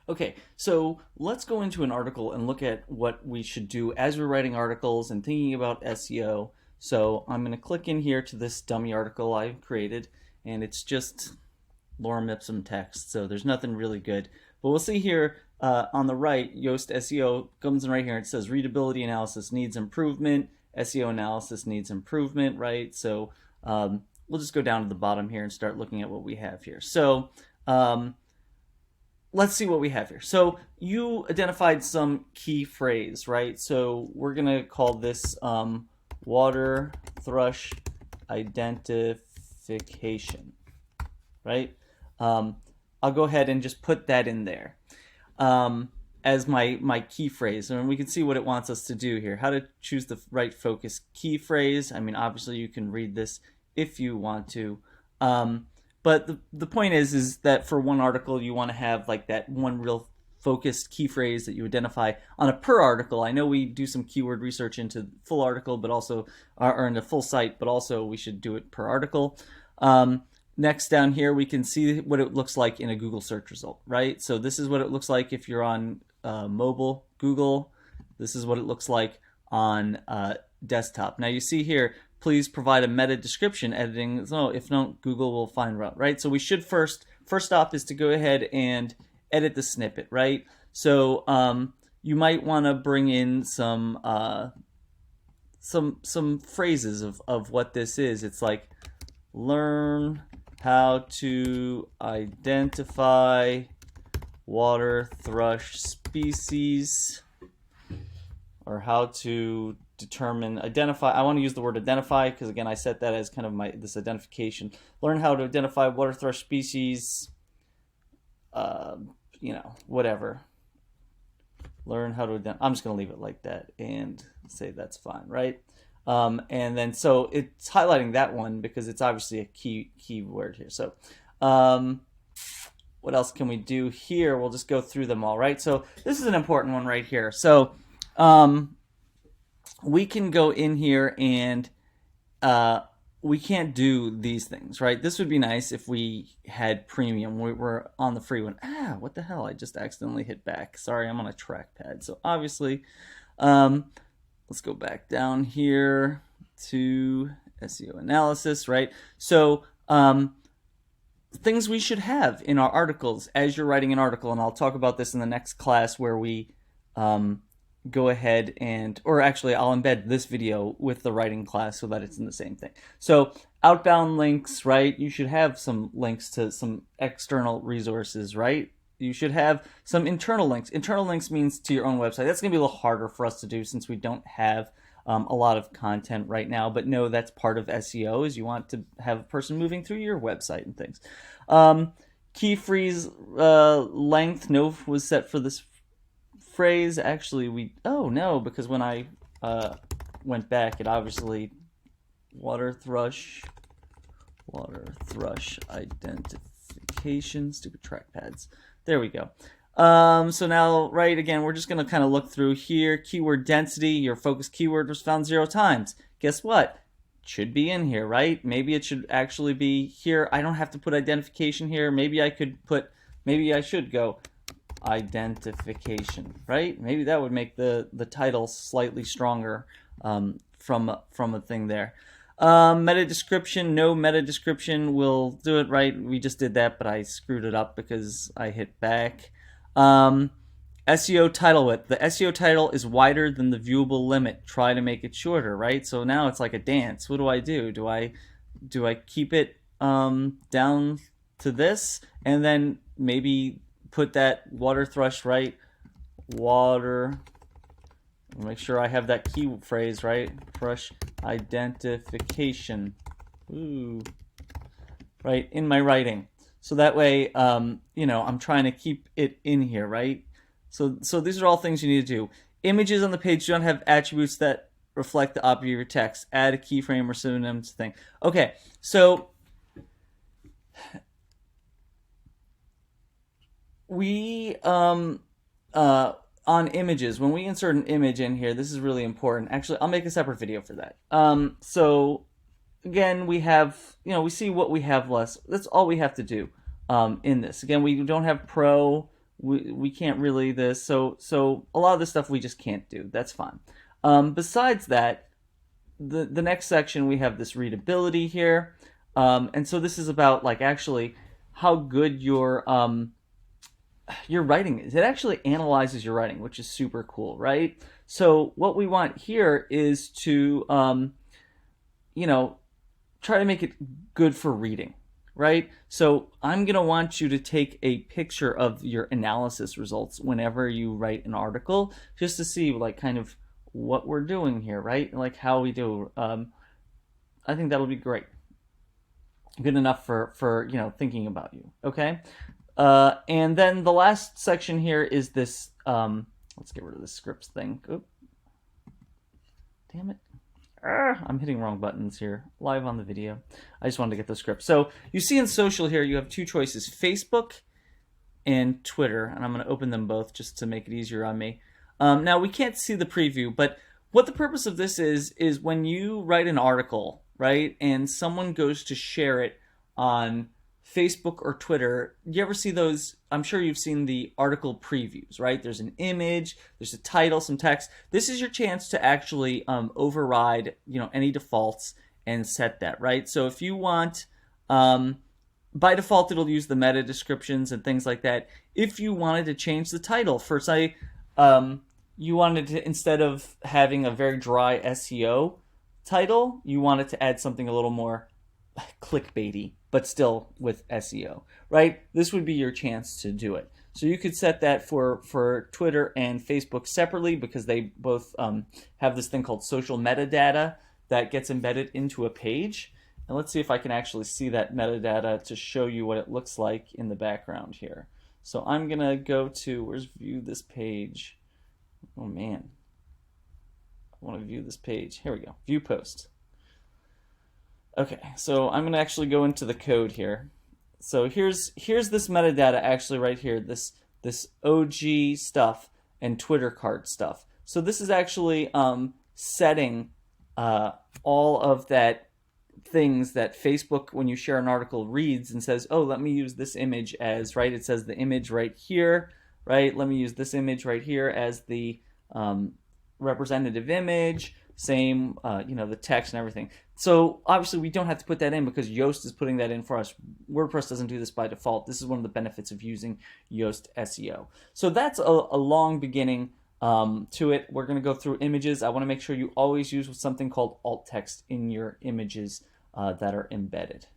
Okay, so let's go into an article and look at what we should do as we're writing articles and thinking about SEO. So I'm going to click in here to this dummy article I've created, and it's just lorem ipsum text, so there's nothing really good. But we'll see here on the right, Yoast SEO comes in right here. It says readability analysis needs improvement, SEO analysis needs improvement, right? So we'll just go down to the bottom here and start looking at what we have here. So let's see what we have here. So you identified some key phrase, right? So we're going to call this water thrush identification, right? I'll go ahead and just put that in there as my key phrase. And we can see what it wants us to do here. How to choose the right focus key phrase. I mean, obviously you can read this if you want to. But the point is that for one article, you want to have like that one real focused key phrase that you identify on a per article. I know we do some keyword research into full article, but also, or into full site, but also we should do it per article. Next down here, we can see what it looks like in a Google search result, right? So this is what it looks like if you're on mobile Google. This is what it looks like on desktop. Now you see here, please provide a meta description editing. So if not, Google will find route, right? So we should first stop is to go ahead and edit the snippet, right? So you might want to bring in some phrases of what this is. It's like learn how to identify water thrush species, or how to identify. I want to use the word identify because again I set that as kind of this identification. Learn how to identify water thrush species, whatever. Learn how to I'm just going to leave it like that and say that's fine, right? And then so it's highlighting that one because it's obviously a key word here. So what else can we do here? We'll just go through them all, right? So this is an important one right here. So we can go in here and we can't do these things, right? This would be nice if we had premium. We're on the free one. What the hell? I just accidentally hit back. Sorry, I'm on a trackpad. So obviously, let's go back down here to SEO analysis, right? So things we should have in our articles as you're writing an article, and I'll talk about this in the next class where we go ahead and, or actually I'll embed this video with the writing class so that it's in the same thing. So outbound links, right? You should have some links to some external resources, right? You should have some internal links. Internal links means to your own website. That's going to be a little harder for us to do since we don't have a lot of content right now. But no, that's part of SEO is you want to have a person moving through your website and things. Key phrase length, no was set for this phrase. Actually, because when I went back, it obviously water thrush identification. Stupid trackpads. There we go. So now, right, again, we're just going to kind of look through here. Keyword density, your focus keyword was found 0 times. Guess what? It should be in here, right? Maybe it should actually be here. I don't have to put identification here. Maybe I should go identification, right? Maybe that would make the title slightly stronger from a thing there. Meta description, no meta description will do it, right? We just did that, but I screwed it up because I hit back. SEO title width. The SEO title is wider than the viewable limit. Try to make it shorter, right? So now it's like a dance. What do I do? Do I keep it down to this and then maybe put that water thrush, right? Water. Make sure I have that key phrase, right? Thrush identification. Ooh. Right, in my writing. So that way, I'm trying to keep it in here, right? So these are all things you need to do. Images on the page don't have attributes that reflect the object of your text. Add a keyframe or synonyms thing. Okay, so we on images, when we insert an image in here, this is really important. Actually, I'll make a separate video for that. So again, we have, we see what we have less. That's all we have to do in this. Again, we don't have pro. we can't really this. So a lot of this stuff we just can't do. That's fine. Besides that, the next section we have this readability here, and so this is about like actually how good your writing is. It actually analyzes your writing, which is super cool, right? So what we want here is to you know, try to make it good for reading, right? So I'm going to want you to take a picture of your analysis results whenever you write an article, just to see like kind of what we're doing here, right? Like how we do. I think that'll be great. Good enough for thinking about you. Okay. And then the last section here is this. Let's get rid of the scripts thing. Oop. Damn it. I'm hitting wrong buttons here, live on the video. I just wanted to get the script. So you see in social here, you have two choices, Facebook and Twitter. And I'm going to open them both just to make it easier on me. Now, we can't see the preview, but what the purpose of this is when you write an article, right, and someone goes to share it on Facebook or Twitter, you ever see those? I'm sure you've seen the article previews, right? There's an image, there's a title, some text. This is your chance to actually override, any defaults and set that, right? So if you want, by default, it'll use the meta descriptions and things like that. If you wanted to change the title for, say, you wanted to, instead of having a very dry SEO title, you wanted to add something a little more clickbaity, but still with SEO, right? This would be your chance to do it. So you could set that for Twitter and Facebook separately because they both have this thing called social metadata that gets embedded into a page. And let's see if I can actually see that metadata to show you what it looks like in the background here. So I'm going to go to, where's view this page? Oh man, I want to view this page. Here we go, view post. Okay, so I'm going to actually go into the code here. So here's this metadata actually right here, this OG stuff and Twitter card stuff. So this is actually setting all of that things that Facebook, when you share an article, reads and says, oh, let me use this image as, right? It says the image right here, right? Let me use this image right here as the representative image. Same, the text and everything. So obviously we don't have to put that in because Yoast is putting that in for us. WordPress doesn't do this by default. This is one of the benefits of using Yoast SEO. So that's a long beginning to it. We're going to go through images. I want to make sure you always use something called alt text in your images that are embedded.